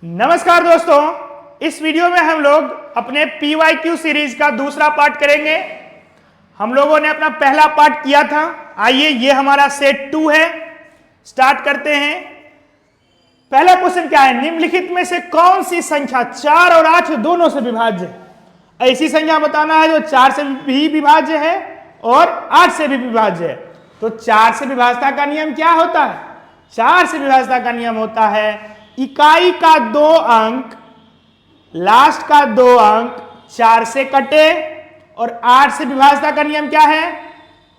नमस्कार दोस्तों, इस वीडियो में हम लोग अपने PYQ सीरीज का दूसरा पार्ट करेंगे। हम लोगों ने अपना पहला पार्ट किया था। आइए, ये हमारा सेट 2 है। स्टार्ट करते हैं। पहला क्वेश्चन क्या है? निम्नलिखित में से कौन सी संख्या 4 और 8 दोनों से विभाज्य है? ऐसी संख्या बताना है जो 4 से भी विभाज्य है और 8 से भी विभाज्य है। तो 4 से विभाज्यता का नियम क्या होता है? 4 से विभाज्यता का नियम होता है इकाई का 2 अंक, लास्ट का 2 अंक 4 से कटे, और 8 से विभाज्यता का नियम क्या है?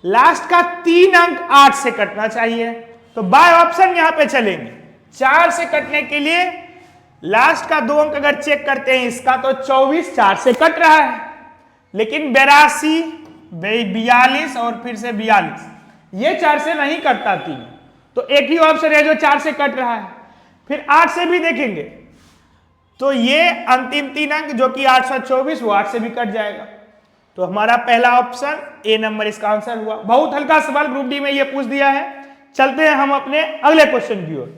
लास्ट का 3 अंक 8 से कटना चाहिए। तो बाय ऑप्शन यहां पे चलेंगे। 4 से कटने के लिए लास्ट का 2 अंक अगर चेक करते हैं इसका, तो 24 4 से कट रहा है, लेकिन 82, 42 और फिर से 42 ये 4 से नहीं कटता। 3 तो एक ही ऑप्शन है जो 4 से कट रहा है। फिर 8 से भी देखेंगे तो ये अंतिम 3 अंक जो कि 824 वो 8 से भी कट जाएगा। तो हमारा पहला ऑप्शन ए नंबर इसका आंसर हुआ। बहुत हल्का सवाल ग्रुप डी में ये पूछ दिया है। चलते हैं हम अपने अगले क्वेश्चन की ओर।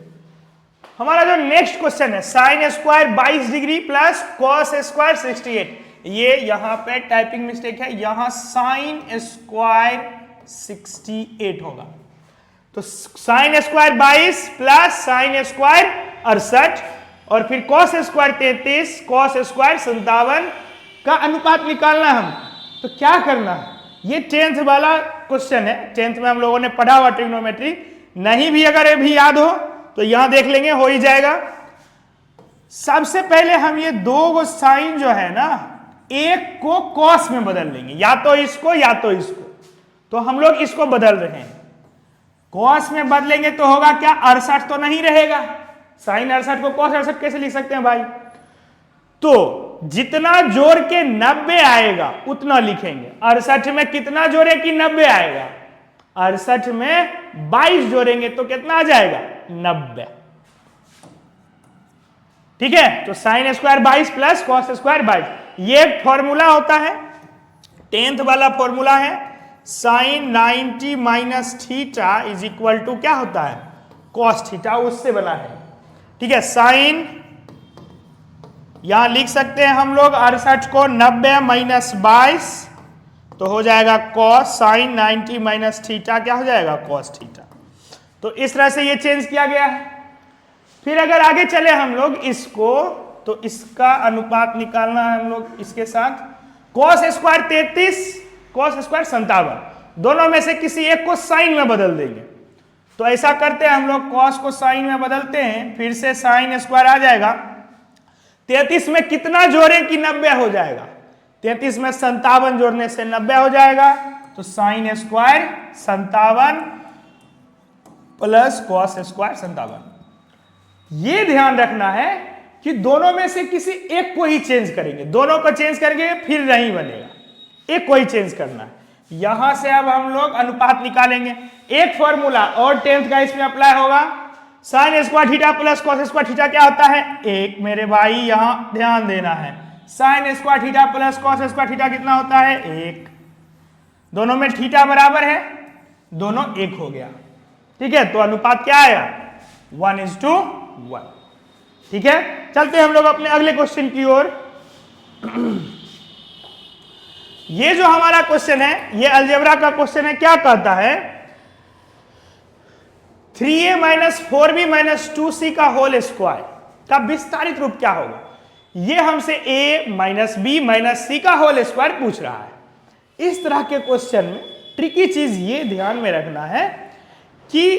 हमारा जो नेक्स्ट क्वेश्चन है, sine square 22 degree plus cos square 68। ये यहां पे टाइपिंग मिस्टेक है, यहां साइन स्क्वायर 68 होगा। तो sine square 22 plus sine square 68 और फिर कॉस स्क्वायर 33, कॉस स्क्वायर 57 का अनुपात निकालना हम। तो क्या करना है? ये 10th वाला क्वेश्चन है। 10th में हम लोगों ने पढ़ा हुआ ट्रिग्नोमेट्री। नहीं भी अगर भी याद हो तो यहां देख लेंगे, हो ही जाएगा। सबसे पहले हम ये दो साइन जो है ना, एक को कॉस में बदल लेंगे, या तो इसको या तो इसको। तो हम लोग इसको बदल रहे हैं। कॉस में बदलेंगे तो होगा क्या? 68 तो नहीं रहेगा। साइन 68 को कॉस 68 कैसे लिख सकते हैं भाई? तो जितना जोड़ के 90 आएगा उतना लिखेंगे। 68 में कितना जोड़े कि 90 आएगा? 68 में 22 जोड़ेंगे तो कितना आ जाएगा? 90। ठीक है। तो sine square 22 plus cos square 22, ये एक फॉर्मूला होता है, 10th वाला फॉर्मूला है। Sine 90 minus theta is equal to क्या होता है? कॉस थीटा, उससे बना है। ठीक है। साइन यहां लिख सकते हैं हम लोग 68 को 90 माइनस 22 तो हो जाएगा कॉस। साइन 90 माइनस थीटा क्या हो जाएगा? Cos theta. तो इस तरह से ये चेंज किया गया है। फिर अगर आगे चले हम लोग इसको, तो इसका अनुपात निकालना है हम लोग इसके साथ। कॉस स्क्वायर 33, कॉस स्क्वायर 57, दोनों में से किसी एक को साइन में बदल देंगे। तो ऐसा करते हैं हम लोग, कॉस को साइन में बदलते हैं, फिर से साइन स्क्वायर आ जाएगा। 33 में कितना जोड़ें कि 90 हो जाएगा? 33 में 57 जोड़ने से 90 हो जाएगा। तो sine square 57 plus cos square 57। ये ध्यान रखना है कि दोनों में से किसी एक को ही चेंज करेंगे। दोनों को चेंज करेंगे फिर नहीं बनेगा, एक को ही चेंज करना है। यहां से अब हम लोग अनुपात निकालेंगे। एक फॉर्मूला और 10th का इसमें अप्लाई होगा। Sine square theta plus cos square theta क्या होता है? 1। मेरे भाई यहां ध्यान देना है। Sine square theta plus cos square theta कितना होता है? 1। दोनों में थीटा बराबर है, दोनों 1 हो गया। ठीक है। तो अनुपात क्या आया? 1:1। ठीक है। चलते हैं हम लोग अपने अगले क्वेश्चन की ओर। ये जो हमारा क्वेश्चन है, ये अलजेब्रा का क्वेश्चन है। क्या कहता है? 3a minus 4b minus 2c का होल स्क्वायर का विस्तारित रूप क्या होगा? ये हमसे a minus b minus c का होल स्क्वायर पूछ रहा है। इस तरह के क्वेश्चन में ट्रिकी चीज ये ध्यान में रखना है कि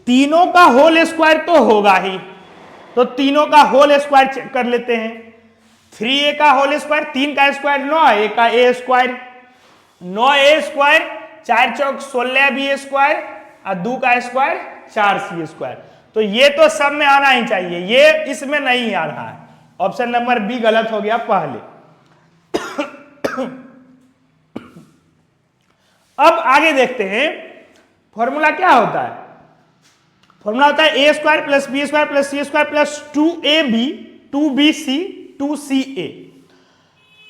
तीनों का होल स्क्वायर तो होगा ही। तो तीनों का होल स्क्वायर चेक कर लेते हैं। 3a का होल स्क्वायर, 3 का स्क्वायर 9, a का a square 9a square, 4 Chowk 16b square और 2 का स्क्वायर 4c स्क्वायर। तो ये तो सब में आना ही चाहिए, ये इसमें नहीं आ रहा है। ऑप्शन नंबर बी गलत हो गया पहले। अब आगे देखते हैं फॉर्मूला क्या होता है। फॉर्मूला होता है a square plus b square plus c square plus 2ab 2bc 2ca।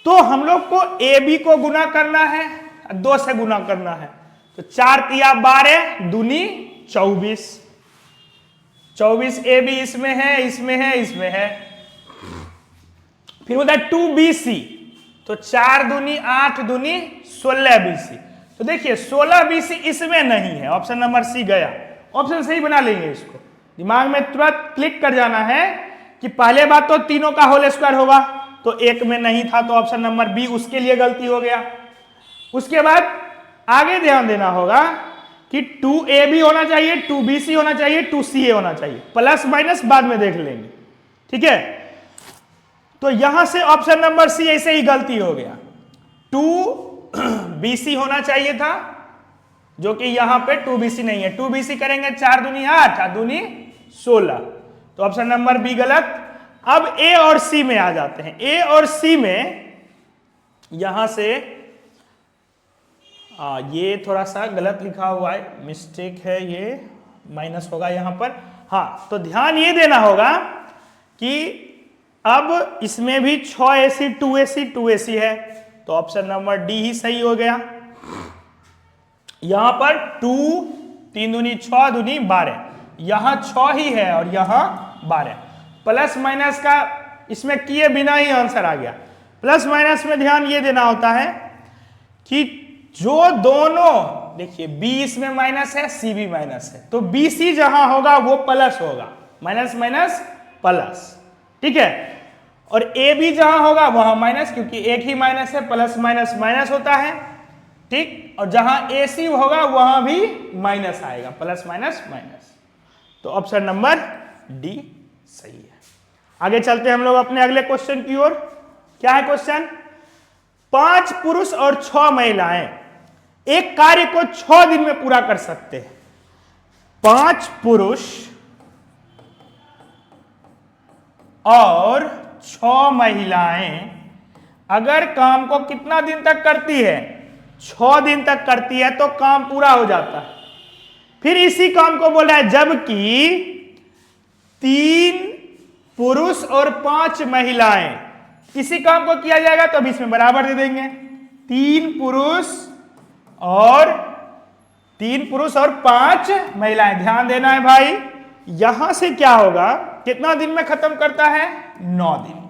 तो हम लोग को ab को गुना करना है, 2 से गुना करना है। तो 4 तिया 12 दूनी 24। 24 AB इसमें है, इसमें है, इसमें है। फिर होता है 2BC, तो 4 दूनी 8 दूनी 16BC। तो देखिए 16BC इसमें नहीं है, ऑप्शन नंबर सी गया। ऑप्शन सही बना लेंगे इसको, दिमाग में तुरंत क्लिक कर जाना है कि पहले बात तो तीनों का होल स्क्वायर होगा, तो एक में नहीं था तो ऑप्शन नंबर बी उसके लिए गलती हो गया। उसके बाद आगे ध्यान देना होगा कि 2AB होना चाहिए, 2BC होना चाहिए, 2CA होना चाहिए, प्लस माइनस बाद में देख लेंगे, ठीक है। तो यहां से ऑप्शन नंबर सी ऐसे ही गलती हो गया, 2BC होना चाहिए था, जो कि यहां पे 2BC नहीं है। 2BC करेंगे 4 दूनी 8, 8 दूनी 16, तो ऑप्शन नंबर बी गलत। अब ए और सी में आ जाते हैं। ए और सी में यहां से ये थोड़ा सा गलत लिखा हुआ है, मिस्टेक है, ये माइनस होगा यहां पर। हाँ, तो ध्यान ये देना होगा कि अब इसमें भी 6AC 2AC 2AC है, तो ऑप्शन नंबर डी ही सही हो गया। यहां पर 2 3 दूनी 6 दूनी 12, यहां 6 ही है और यहां 12। प्लस माइनस का इसमें किए बिना ही आंसर आ गया। प्लस माइनस में ध्यान ये देना होता है कि जो दोनों, देखिए बी इसमें माइनस है, सी भी माइनस है, तो BC जहां होगा वो प्लस होगा, माइनस माइनस प्लस, ठीक है। और ए बी जहां होगा वहां माइनस, क्योंकि एक ही माइनस है, प्लस माइनस माइनस होता है, ठीक। और जहां AC होगा वहां भी माइनस आएगा, प्लस माइनस माइनस, तो ऑप्शन नंबर डी सही है। आगे चलते हैं हम लोग अपने अगले क्वेश्चन की ओर। क्या है क्वेश्चन? 5 पुरुष और 6 महिलाएं एक कार्य को 6 दिन में पूरा कर सकते हैं। 5 पुरुष और 6 महिलाएं अगर काम को कितना दिन तक करती है? 6 दिन तक करती है तो काम पूरा हो जाता है। फिर इसी काम को बोला है जबकि 3 पुरुष और 5 महिलाएं, इसी काम को किया जाएगा तो अब इसमें बराबर दे देंगे। 3 पुरुष और 5 महिलाएं। ध्यान देना है भाई, यहां से क्या होगा, कितना दिन में खत्म करता है? 9 दिन में।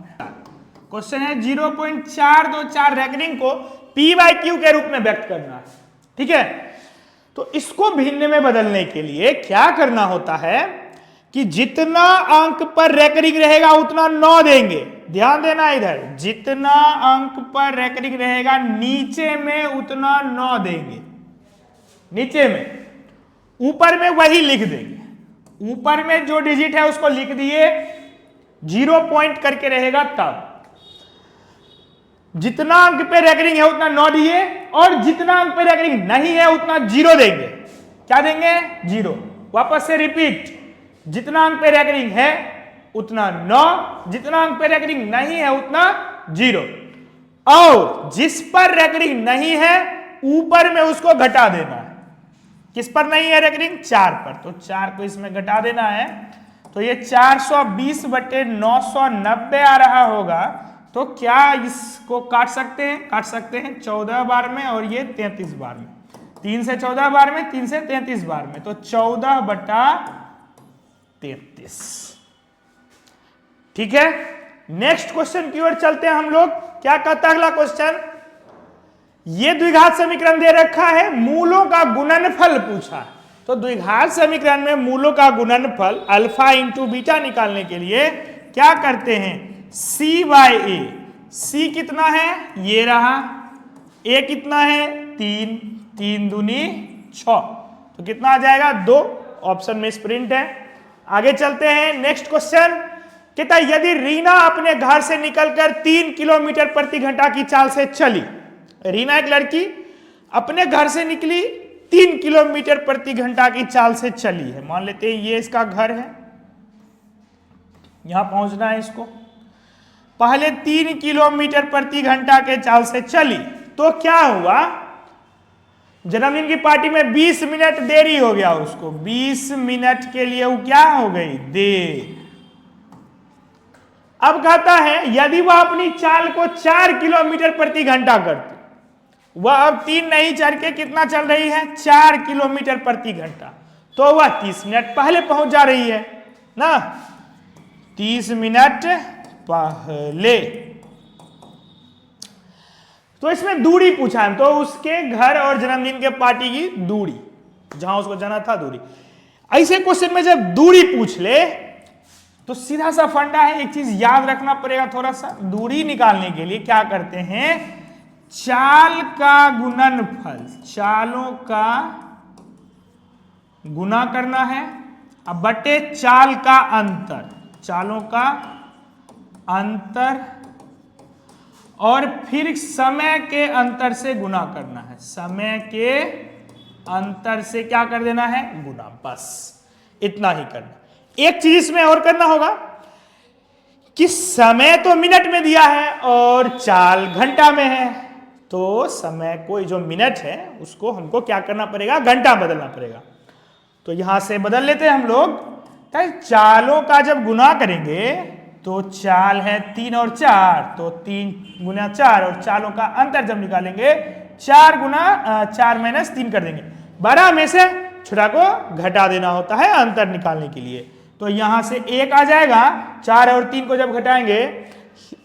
क्वेश्चन है 0.424 रेकनिंग को P/Q के रूप में व्यक्त करना है, ठीक है। तो इसको भिन्न में बदलने के लिए क्या करना होता है कि जितना अंक पर रेकरिंग रहेगा उतना 9 देंगे। ध्यान देना इधर, जितना अंक पर रेकरिंग रहेगा नीचे में उतना 9 देंगे, नीचे में। ऊपर में वही लिख देंगे, ऊपर में जो डिजिट है उसको लिख दिए, 0 पॉइंट करके रहेगा तब। जितना अंक पे रेकरिंग है उतना 9 दिए, और जितना अंक पे रेकरिंग नहीं है उतना 0 देंगे। क्या देंगे? 0। वापस से रिपीट, जितना अंक पे रेकरिंग है उतना 9, जितना अंक पे रेकरिंग नहीं है उतना 0, और जिस पर रेकरिंग नहीं है ऊपर में उसको घटा देना है। किस पर नहीं है रेकरिंग? 4 पर, तो 4 को इसमें घटा देना है। तो ये 420/990 आ रहा होगा। तो क्या इसको काट सकते हैं? काट सकते हैं 14 बार में, और ये 33 बार में। 3 से 14 बार में, 3 से 33 बार में, तो 14/33। ठीक है, नेक्स्ट क्वेश्चन की ओर चलते हैं हम लोग। क्या कहता है अगला क्वेश्चन? ये द्विघात समीकरण दे रखा है, मूलों का गुणनफल पूछा। तो द्विघात समीकरण में मूलों का गुणनफल अल्फा इंटू बीटा निकालने के लिए क्या करते हैं? C/A। C कितना है? ये रहा। A कितना है? 3, 3 दूनी 6, तो कितना आ जाएगा? 2। ऑप्शन में स्प्रिंट है। आगे चलते हैं, नेक्स्ट क्वेश्चन कहता है यदि रीना अपने घर से निकलकर 3 किलोमीटर प्रति घंटा की चाल से चली। रीना एक लड़की अपने घर से निकली, 3 किलोमीटर प्रति घंटा की चाल से चली है। मान लेते हैं ये इसका घर है, यहां पहुंचना है इसको। पहले 3 किलोमीटर प्रति घंटा के चाल से चली, तो क्या हुआ? जन्मदिन की पार्टी में 20 मिनट देरी हो गया उसको। 20 मिनट के लिए वो क्या हो गई? देर। अब कहता है यदि वह अपनी चाल को 4 किलोमीटर प्रति घंटा करती, वह अब 3 नहीं चल के कितना चल रही है? 4 किलोमीटर प्रति घंटा, तो वह 30 मिनट पहले पहुंच जा रही है ना। 30 मिनट पहले तो इसमें दूरी पूछा है, तो उसके घर और जन्मदिन के पार्टी की दूरी, जहां उसको जाना था दूरी। ऐसे क्वेश्चन में जब दूरी पूछ ले तो सीधा सा फंडा है, एक चीज याद रखना पड़ेगा थोड़ा सा। दूरी निकालने के लिए क्या करते हैं, चाल का गुणनफल, चालों का गुना करना है, अब बटे चाल का अंतर, चालों का अंतर, और फिर समय के अंतर से गुना करना है, समय के अंतर से क्या कर देना है, गुना। बस इतना ही करना। एक चीज इसमें और करना होगा कि समय तो मिनट में दिया है और चाल घंटा में है, तो समय को जो मिनट है उसको हमको क्या करना पड़ेगा, घंटा बदलना पड़ेगा। तो यहां से बदल लेते हैं हम लोग। चालों का जब गुना करेंगे तो चाल है 3 और 4, तो 3 गुना 4, और चालों का अंतर जब निकालेंगे 4 गुना 4 माइनस 3 कर देंगे। 12 में से छोटा को घटा देना होता है अंतर निकालने के लिए। तो यहां से 1 आ जाएगा, 4 और 3 को जब घटाएंगे।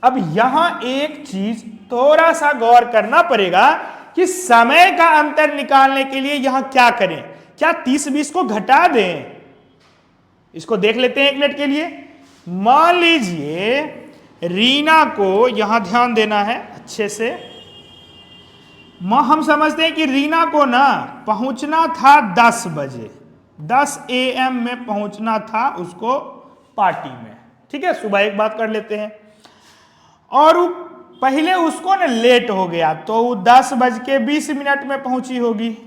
अब यहां एक चीज थोड़ा सा गौर करना पड़ेगा कि समय का अंतर निकालने के लिए यहां क्या करें, क्या 30-20 को घटा दें। इसको देख लेते हैं 1 मिनट के लिए। मान लीजिए रीना को यहां ध्यान देना है अच्छे से। हम समझते हैं कि रीना को ना पहुंचना था 10 बजे, 10 AM में पहुंचना था उसको पार्टी में, ठीक है, सुबह एक बात कर लेते हैं। और पहले उसको ना लेट हो गया तो वो 10:20 में पहुंची होगी।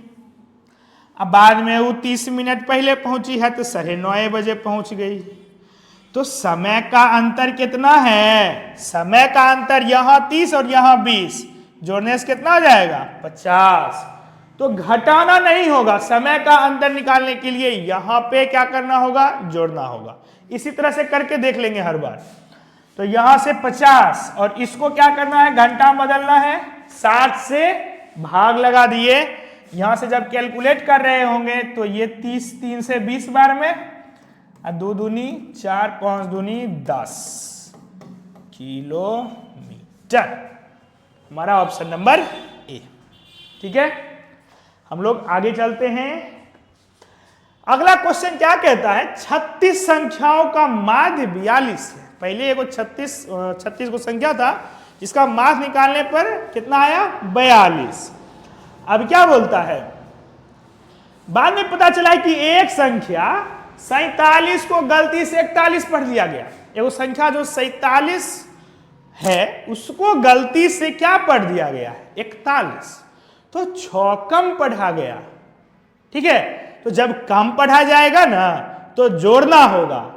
अब बाद में वो 30 मिनट पहले पहुंची है तो 9:30 बजे पहुंच गई। तो समय का अंतर कितना है, समय का अंतर यहां 30 और यहां 20, जोड़ने से कितना आ जाएगा, 50। तो घटाना नहीं होगा, समय का अंतर निकालने के लिए यहां पे क्या करना होगा, जोड़ना होगा। इसी तरह से करके देख लेंगे हर बार। तो यहां से 50 और इसको क्या करना है, घंटा बदलना है, 60 से भाग लगा दिए। यहां से जब कैलकुलेट कर रहे होंगे तो ये 30, 3 से 20 बार में, 2 दूनी 4, 5 दूनी 10 किलोमीटर। हमारा ऑप्शन नंबर ए, ठीक है। हम लोग आगे चलते हैं। अगला क्वेश्चन क्या कहता है, 36 संख्याओं का माध्य 42 है। पहले एगो 36 को संख्या था जिसका माध्य निकालने पर कितना आया, 42। अब क्या बोलता है, बाद में पता चला कि एक संख्या 47 को गलती से 41 पढ़ लिया गया। एगो संख्या जो 47 है उसको गलती से क्या पढ़ दिया गया है, 41, तो 6 कम पढ़ा गया, ठीक है। तो जब कम पढ़ा जाएगा ना तो जोड़ना होगा,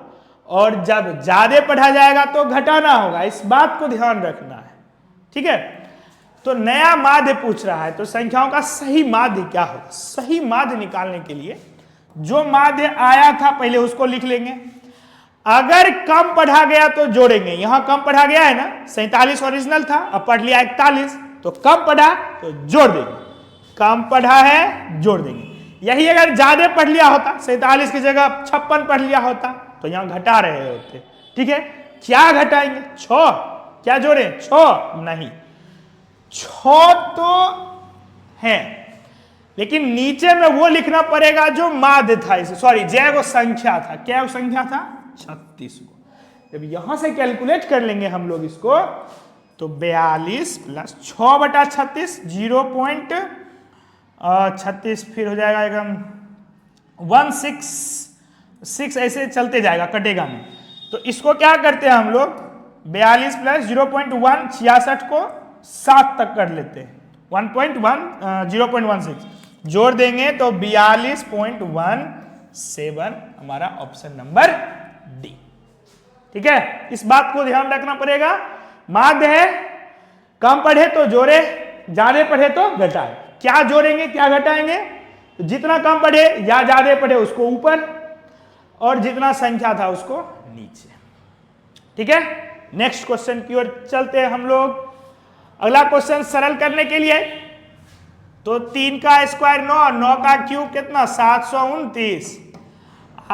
और जब ज्यादा पढ़ा जाएगा तो घटाना होगा। इस बात को ध्यान रखना है, ठीक है। तो नया माध्य पूछ रहा है, तो संख्याओं का सही माध्य क्या होगा। सही माध्य निकालने के लिए जो माध्य आया था पहले उसको लिख लेंगे। अगर कम पढ़ा गया तो जोड़ेंगे। यहां कम पढ़ा गया है ना, 47 ओरिजिनल था, अब पढ़ लिया 41, तो कम पढ़ा तो जोड़ देंगे, कम पढ़ा है जोड़ देंगे। यही अगर ज्यादा पढ़ लिया होता, 47 की जगह 56 पढ़ लिया होता, तो यहां घटा रहे होते, ठीक है। क्या घटाएंगे, 6, क्या जोड़े, 6 नहीं, 6 तो है, लेकिन नीचे में वो लिखना पड़ेगा जो माध्य था, इसे सॉरी जय वो संख्या था। क्या वो संख्या था, 36 को। जब यहां से कैलकुलेट कर लेंगे हम लोग इसको, तो 42 प्लस 6/36, 0.36 फिर हो जाएगा एकदम 166, ऐसे चलते जाएगा, कटेगा नहीं। तो इसको क्या करते हैं हम लोग, 42 प्लस 0.1, 66 को 7 तक कर लेते हैं, 0.16 जोड़ देंगे तो 42.17 हमारा ऑप्शन नंबर डी, ठीक है। इस बात को ध्यान रखना पड़ेगा। माध्य है, कम पढ़े तो जोड़े, ज्यादा पढ़े तो घटाए। क्या जोड़ेंगे क्या घटाएंगे, तो जितना कम पढ़े या ज्यादा पढ़े उसको ऊपर, और जितना संख्या था उसको नीचे, ठीक है। नेक्स्ट क्वेश्चन की ओर चलते हैं हम लोग। अगला क्वेश्चन सरल करने के लिए, तो 3 का स्क्वायर 9, 9 का क्यूब कितना 729,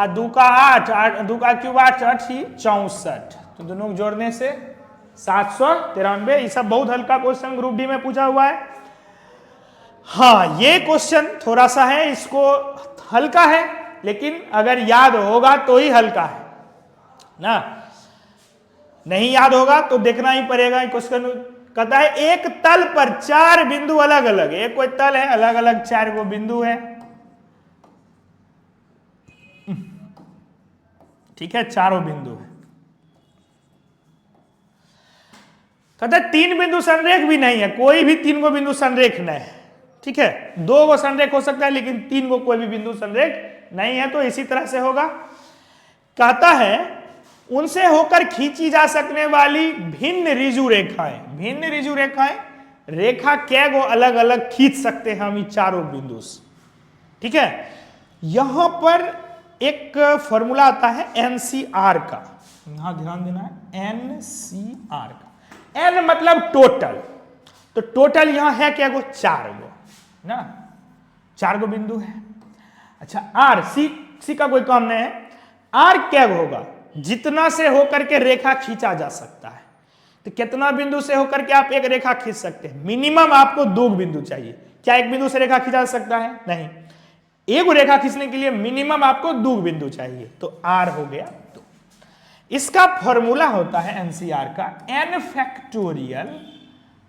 2 का 8, 2 का क्यूब 8, 8 ही 64। तो दोनों जोड़ने से 793। ये सब बहुत हल्का क्वेश्चन ग्रुप डी में पूछा हुआ है। हाँ, ये क्वेश्चन थोड़ा सा है, इसको हल्का है, लेकिन अगर याद होगा तो ही हल्का है ना, नहीं याद होगा तो देखना ही पड़ेगा। क्वेश्चन कहता है एक तल पर 4 बिंदु अलग अलग, एक कोई तल है, अलग अलग 4 गो बिंदु है, ठीक है, चारों बिंदु है। कहता है 3 बिंदु संरेख भी नहीं है, कोई भी 3 गो बिंदु संरेख नहीं है, ठीक है, 2 गो संरेख हो सकता है लेकिन 3 गो कोई भी बिंदु संरेख नहीं है। तो इसी तरह से होगा। कहता है उनसे होकर खींची जा सकने वाली भिन्न रिजु रेखाएं, भिन्न रिजु रेखाएं, रेखा क्या गो अलग अलग खींच सकते हैं हम ये चारों बिंदु से, ठीक है। यहां पर एक फॉर्मूला आता है एनसीआर का, यहां ध्यान देना है, एनसीआर का। एन मतलब टोटल, तो टोटल यहां है क्या गो, 4 गो ना, 4 गो बिंदु है। अच्छा, आर सी का कोई काम नहीं है। आर क्या होगा, जितना से होकर के रेखा खींचा जा सकता है। तो कितना बिंदु से होकर के आप एक रेखा खींच सकते हैं, मिनिमम आपको 2 बिंदु चाहिए। क्या एक बिंदु से रेखा खींचा जा सकता है, नहीं, एक रेखा खींचने के लिए मिनिमम आपको 2 बिंदु चाहिए, तो आर हो गया 2। इसका फॉर्मूला होता है एनसीआर का n factorial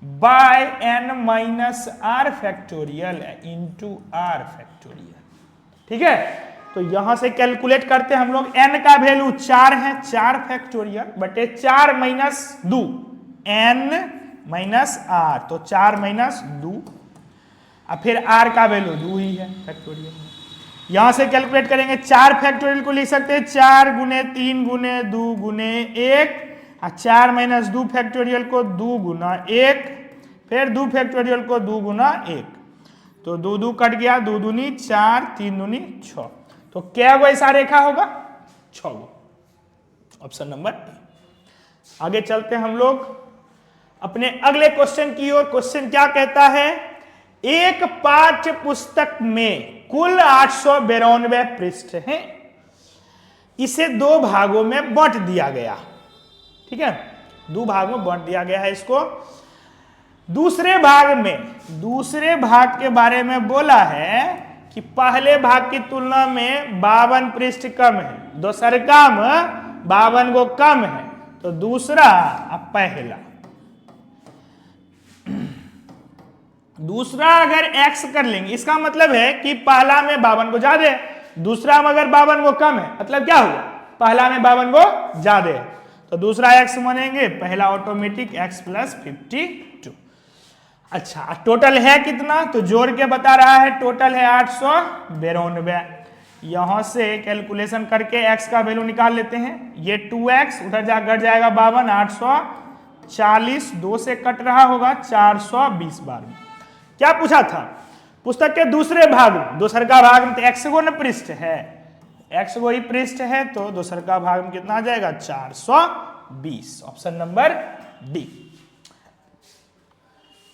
by n minus r factorial into r factorial, ठीक है। तो यहां से कैलकुलेट करते हैं हम लोग, n का वैल्यू 4 है, 4 फैक्टोरियल बटे 4 माइनस 2, n माइनस आर, तो 4 माइनस 2, और फिर r का वैल्यू 2 ही है फैक्टोरियल। यहां से कैलकुलेट करेंगे, 4 फैक्टोरियल को लिख सकते हैं 4 गुने 3 गुने 2 गुने 1, और 4 माइनस 2 फैक्टोरियल को 2 गुना 1, फिर 2 फैक्टोरियल को 2 गुना 1, तो 2 2 कट गया, 2 दूनी 4, 3 दूनी 6, तो क्या वो ऐसा रेखा होगा, 6 गो, ऑप्शन नंबर ए। आगे चलते हैं हम लोग अपने अगले क्वेश्चन की ओर। क्वेश्चन क्या कहता है, एक पाठ्य पुस्तक में कुल 892 पृष्ठ हैं, इसे 2 भागों में बांट दिया गया, ठीक है, 2 भागों में बांट दिया गया है इसको। दूसरे भाग के बारे में बोला है कि पहले भाग की तुलना में 52 पृष्ठ कम है, दूसरे काम 52 को कम है, तो दूसरा अब पहला। दूसरा अगर x कर लेंगे, इसका मतलब है कि पहला में 52 को ज्यादा है, दूसरा में अगर 52 को कम है, मतलब क्या हुआ, पहला में 52 को ज्यादा है, तो दूसरा x मानेंगे, पहला ऑटोमेटिक x प्लस 52। अच्छा, टोटल है कितना, तो जोड़ के बता रहा है, टोटल है 892। यहां से कैलकुलेशन करके x का वैल्यू निकाल लेते हैं, ये 2x उधर जा घट जाएगा 52, 840, 2 से कट रहा होगा 420 बार में। क्या पूछा था, पुस्तक के दूसरे भाग, दूसर का भाग में तो x गो न पृष्ठ है, x गो ही पृष्ठ है, तो दूसर का भाग में कितना आ जाएगा, 420, option number D.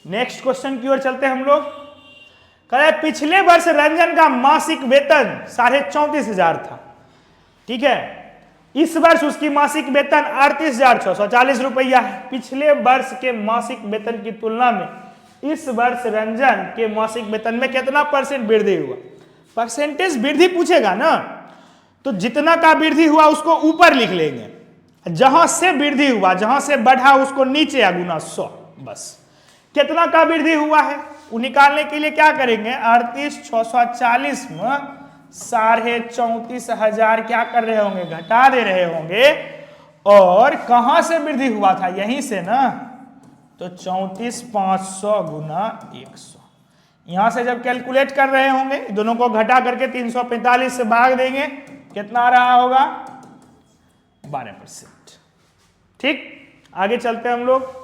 Next question की ओर चलते हैं हम लोग। कहे पिछले वर्ष रंजन का मासिक वेतन 34,500 था, ठीक है, इस वर्ष उसकी मासिक वेतन 38,640 रुपया है। पिछले वर्ष के मासिक वेतन की तुलना में इस वर्ष रंजन के मासिक वेतन में कितना % वृद्धि हुआ, परसेंटेज वृद्धि पूछेगा ना, तो जितना का वृद्धि हुआ उसको ऊपर लिख लेंगे, जहां से वृद्धि हुआ, जहां से बढ़ा उसको नीचे या गुना 100, बस। कितना का वृद्धि हुआ है वो निकालने के लिए क्या करेंगे, 38,640 में 34,500 क्या कर रहे होंगे, घटा दे रहे होंगे, और कहां से वृद्धि हुआ था, यहीं से ना, तो 34,500 गुना 100। यहां से जब कैलकुलेट कर रहे होंगे, दोनों को घटा करके 345 से भाग देंगे, कितना आ रहा होगा, 12%, ठीक। आगे चलते हैं हम लोग।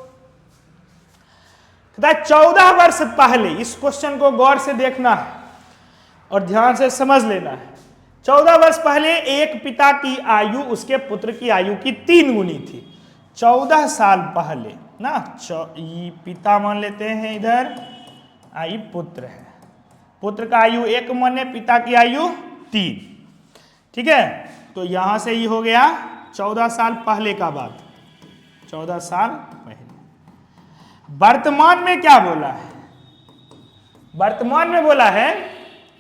14 वर्ष पहले, इस क्वेश्चन को गौर से देखना है और ध्यान से समझ लेना है। 14 वर्ष पहले एक पिता की आयु उसके पुत्र की आयु की 3 गुनी थी। 14 साल पहले ना, पिता मान लेते हैं इधर, आई पुत्र है, पुत्र का आयु 1 माने, पिता की आयु 3, ठीक है। तो यहां से ये हो गया 14 साल पहले का बात। 14 साल पहले। वर्तमान में क्या बोला है? वर्तमान में बोला है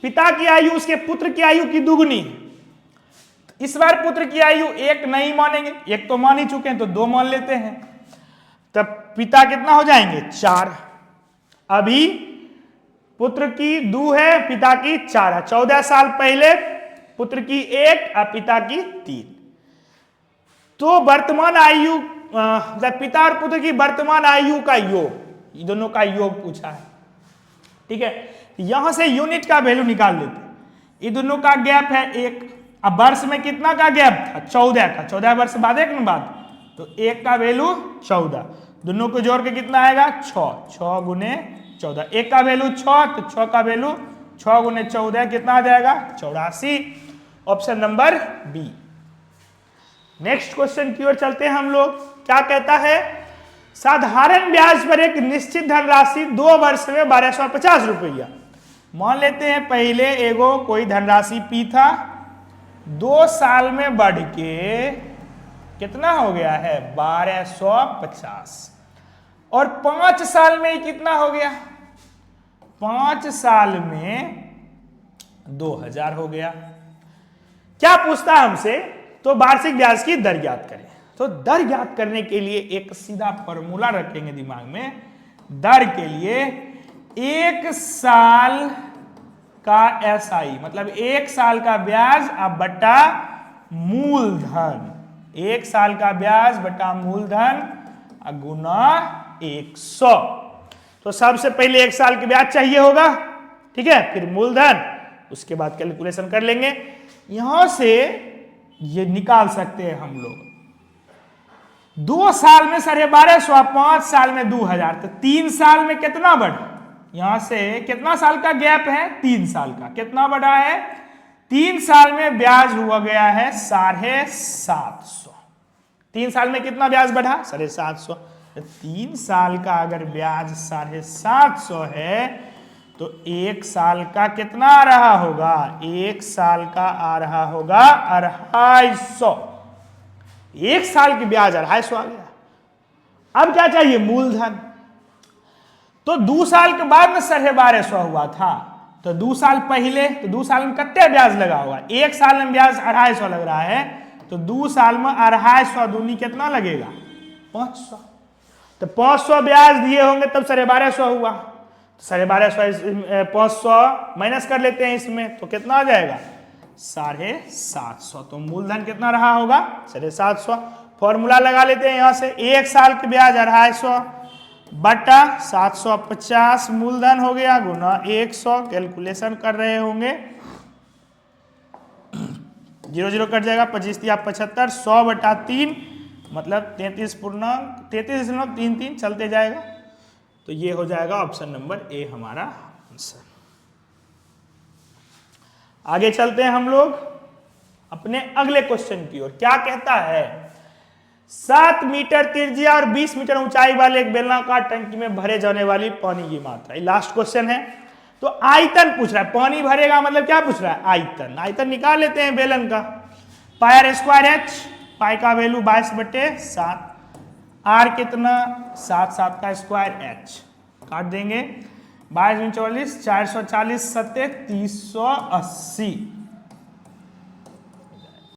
पिता की आयु उसके पुत्र की आयु की दुगुनी है। इस बार पुत्र की आयु 1 नहीं मानेंगे, 1 तो मान ही चुके हैं, तो 2 मान लेते हैं। तब पिता कितना हो जाएंगे? 4। अभी पुत्र की 2 है, पिता की 4 है। 14 साल पहले पुत्र की 1 और पिता की 3। तो वर्तमान आयु पिता और पुत्र की वर्तमान आयु का योग, ये दोनों का योग पूछा है। ठीक है, यहां से यूनिट का वैल्यू निकाल लेते हैं। ये दोनों का गैप है 1। अब वर्ष में कितना का गैप था? 14 का। 14 वर्ष बाद 1 न बाद, तो 1 का वैल्यू 14। दोनों को जोड़ के कितना आएगा? 6। 6 गुने 14। 1 का वैल्यू 6, तो 6 का वैल्यू 6 गुने 14 कितना आ जाएगा? 84। Option number b. Next question की ओर चलते हैं हम लोग। क्या कहता है? साधारण ब्याज पर एक निश्चित धनराशि 2 वर्ष में 1250 रुपया। मान लेते हैं पहले एगो कोई धनराशि पी था, 2 साल में बढ़ के कितना हो गया है? 1250। और 5 साल में कितना हो गया? 5 साल में 2000 हो गया। क्या पूछता है हमसे? तो वार्षिक ब्याज की दर ज्ञात करें। तो दर ज्ञात करने के लिए एक सीधा फॉर्मूला रखेंगे दिमाग में। दर के लिए 1 साल का SI मतलब 1 साल का ब्याज अब बटा मूलधन। 1 साल का ब्याज बटा मूलधन गुना 100। तो सबसे पहले 1 साल के ब्याज चाहिए होगा, ठीक है, फिर मूलधन, उसके बाद कैलकुलेशन कर लेंगे। यहां से ये निकाल सकते हैं हम लोग। 2 साल में 1250, 5 साल में 2000, तो 3 साल में कितना बढ़ा? यहां से कितना साल का गैप है? 3 साल का। कितना बढ़ा है? 3 साल में ब्याज हुआ गया है 750। 3 साल में कितना ब्याज बढ़ा? 750। 3 साल का अगर ब्याज 750 है तो 1 साल का कितना आ रहा होगा? 1 साल का आ रहा होगा 250। 1 साल की ब्याज 250 आ गया। अब क्या चाहिए? मूलधन। तो 2 साल के बाद में 1250 हुआ था, तो 2 साल पहले, तो 2 साल में कितने ब्याज लगा होगा? 1 साल में ब्याज 250 लग रहा है, तो 2 साल में 250 दूनी कितना लगेगा? 500। तो 500 ब्याज दिए होंगे तब 1250 हुआ। 1250 500 माइनस कर लेते हैं इसमें, तो कितना आ जाएगा? 750। तो मूलधन कितना रहा होगा? 750। फॉर्मूला लगा लेते हैं यहां से। 1 साल के ब्याज 250 बटा 750 मूलधन हो गया गुना 100। कैलकुलेशन कर रहे होंगे, 0 0 कट जाएगा, 25 या 75, 100 बटा 3 मतलब 33.33 चलते जाएगा। तो ये हो जाएगा ऑप्शन नंबर ए हमारा आंसर। आगे चलते हैं हम लोग अपने अगले क्वेश्चन की ओर। क्या कहता है? 7 मीटर त्रिज्या और 20 मीटर ऊंचाई वाले एक बेलनाकार टंकी में भरे जाने वाली पानी की मात्रा। लास्ट क्वेश्चन है। तो आयतन पूछ रहा है, पानी भरेगा मतलब क्या पूछ रहा है? आयतन। आयतन निकाल लेते हैं बेलन का। पाई r स्क्वायर h, पाई का वैल्यू 22/7, आर कितना? 7 7 का स्क्वायर h, काट देंगे। 22 44, 440 7 380।